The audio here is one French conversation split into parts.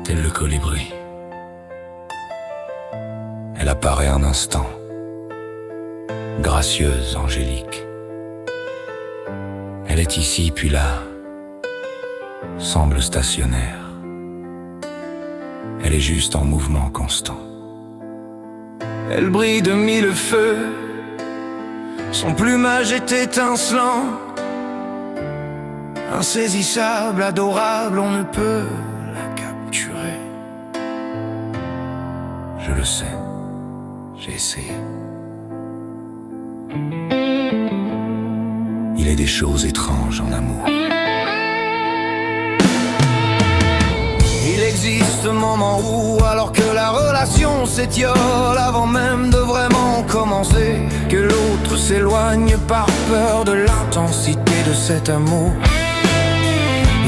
tel le colibri. Elle apparaît un instant, gracieuse, angélique. Elle est ici puis là, semble stationnaire. Elle est juste en mouvement constant. Elle brille de mille feux, son plumage est étincelant. Insaisissable, adorable, on ne peut la capturer. Je le sais, j'ai essayé. Il est des choses étranges en amour. Il existe un moment où, alors que la relation s'étiole avant même de vraiment commencer, que l'autre s'éloigne par peur de l'intensité de cet amour.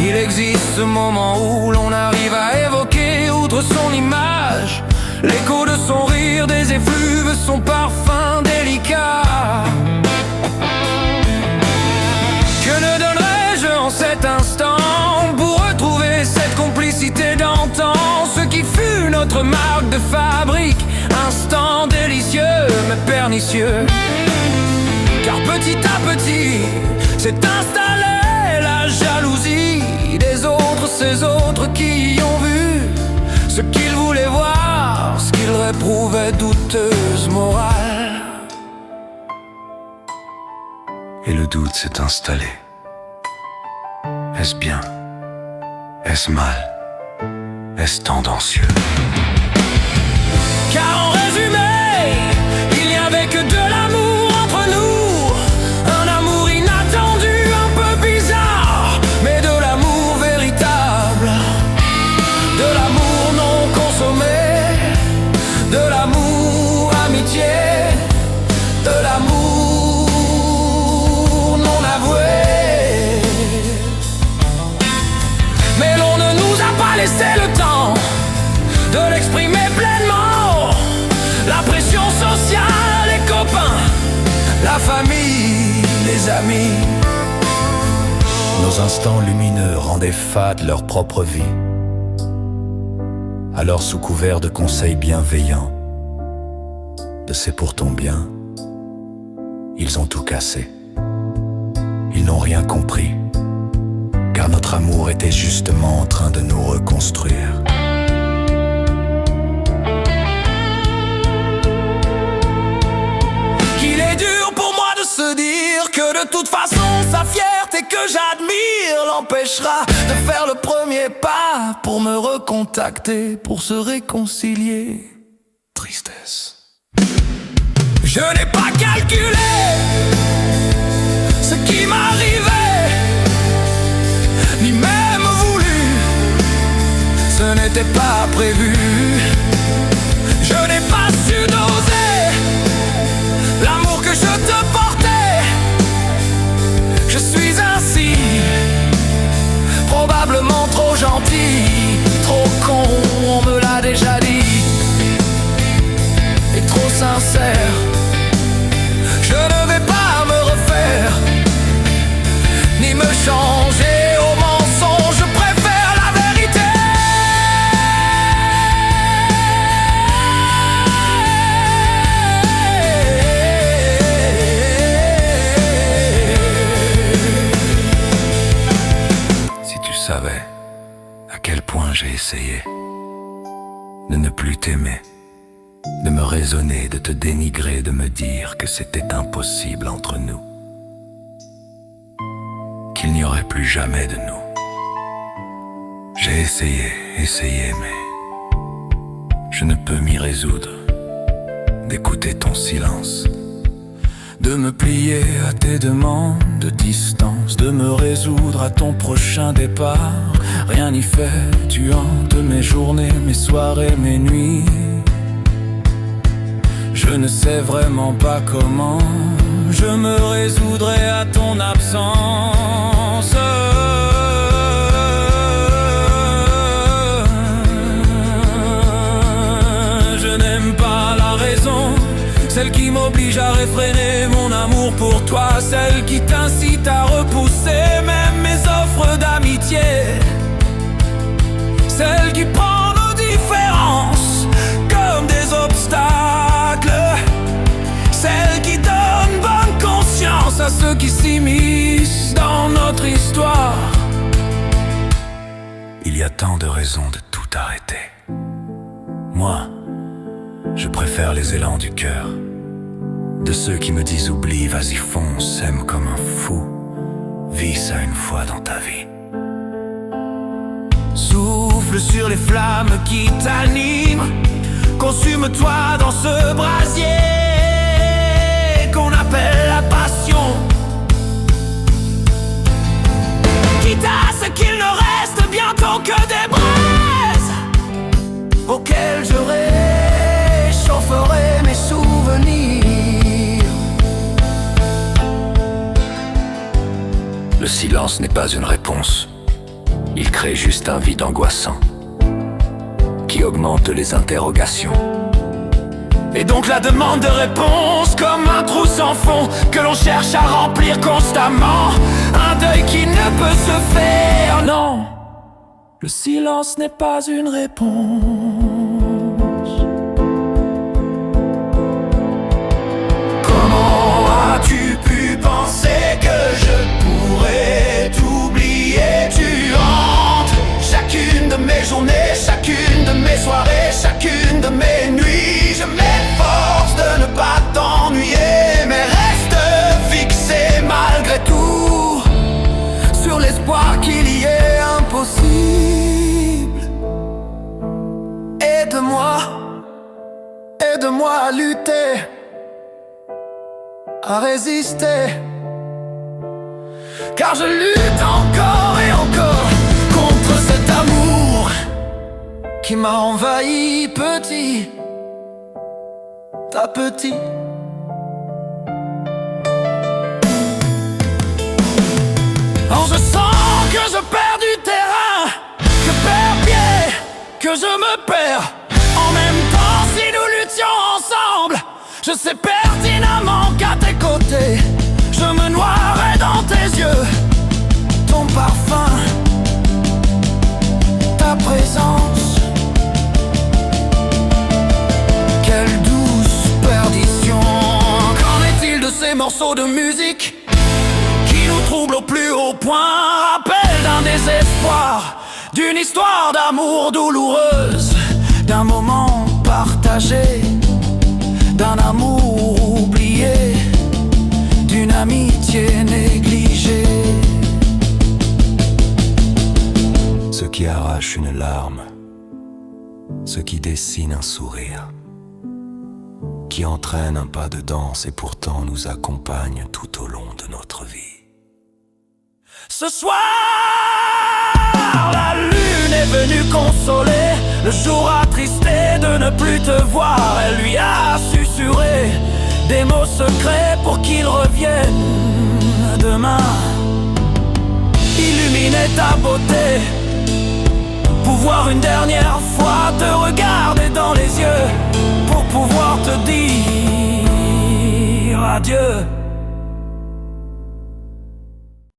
Il existe ce moment où l'on arrive à évoquer, outre son image, l'écho de son rire, des effluves, son parfum délicat. Que ne donnerais-je en cet instant pour retrouver cette complicité d'antan, ce qui fut notre marque de fabrique, instant délicieux mais pernicieux. Car petit à petit s'est installée la jalousie des autres, ces autres qui y ont vu ce qu'ils voulaient voir, ce qu'ils réprouvaient douteuse morale. Et le doute s'est installé. Est-ce bien? Est-ce mal? Est-ce tendancieux? Car en résumé, il n'y avait que de l'amour entre nous. Un amour inattendu, un peu bizarre, mais de l'amour véritable. De l'amour non consommé, de l'amour amitié, de l'amour non avoué. Mais l'on ne nous a pas laissé le temps de l'exprimer pleinement. La pression sociale, les copains, la famille, les amis. Nos instants lumineux rendaient fade leur propre vie. Alors sous couvert de conseils bienveillants, de c'est pour ton bien, ils ont tout cassé. Ils n'ont rien compris, car notre amour était justement en train de nous reconstruire. Qu'il est dur pour moi de se dire que de toute façon sa fierté que j'admire l'empêchera de faire le premier pas pour me recontacter, pour se réconcilier. Tristesse. Je n'ai pas calculé ce qui m'arrivait, ni même voulu, ce n'était pas prévu. Je n'ai pas su doser l'amour que je te portais. Je suis ainsi, probablement trop gentil, trop con, on me l'a déjà dit, et trop sincère. Je ne vais pas me refaire, ni me changer au mensonge, je préfère la vérité. Si tu savais à quel point j'ai essayé de ne plus t'aimer, de me raisonner, de te dénigrer, de me dire que c'était impossible entre nous, qu'il n'y aurait plus jamais de nous. J'ai essayé, mais je ne peux m'y résoudre, d'écouter ton silence, de me plier à tes demandes de distance, de me résoudre à ton prochain départ. Rien n'y fait, tu hantes mes journées, mes soirées, mes nuits. Je ne sais vraiment pas comment je me résoudrai à ton absence. Je n'aime pas la raison, celle qui m'oblige à réfréner mon amour pour toi, celle qui t'incite à repousser même mes offres d'amitié, celle qui prend tant de raisons de tout arrêter. Moi, je préfère les élans du cœur, de ceux qui me disent oublie, vas-y fonce, aime comme un fou, vis ça une fois dans ta vie. Souffle sur les flammes qui t'animent, consume-toi dans ce brasier qu'on appelle la passion. Quitte à ce qu'il ne reste bientôt que des braises auxquelles je réchaufferai mes souvenirs. Le silence n'est pas une réponse. Il crée juste un vide angoissant qui augmente les interrogations. Et donc la demande de réponse comme un trou sans fond que l'on cherche à remplir constamment. Un deuil qui ne peut se faire, non. Le silence n'est pas une réponse. Comment as-tu pu penser que je pourrais t'oublier? Tu hantes chacune de mes journées, chacune de mes soirées, chacune de mes nuits. Je m'efforce de ne pas t'ennuyer, mais reste fixé malgré tout sur l'espoir qu'il y ait impossible. Aide-moi, aide-moi à lutter, à résister, car je lutte encore et encore contre cet amour qui m'a envahi petit à petit. Quand je sens que je perds du terrain, que je perds pied, que je me perds, en même temps si nous luttions ensemble, je sais pertinemment qu'à tes côtés, je me noierai dans tes yeux. Ton parfum, ta présence, quelle douce perdition. Qu'en est-il de ces morceaux de musique qui nous troublent au plus haut point? Rappel d'un désespoir, d'une histoire d'amour douloureuse, d'un moment partagé, d'un amour oublié, d'une amitié négligée. Ce qui arrache une larme, ce qui dessine un sourire, qui entraîne un pas de danse et pourtant nous accompagne tout au long de notre vie. Ce soir, la lune est venue consoler le jour attristé de ne plus te voir. Elle lui a susurré des mots secrets pour qu'il revienne demain. Illuminer ta beauté, pouvoir une dernière fois te regarder dans les yeux, pour pouvoir te dire adieu.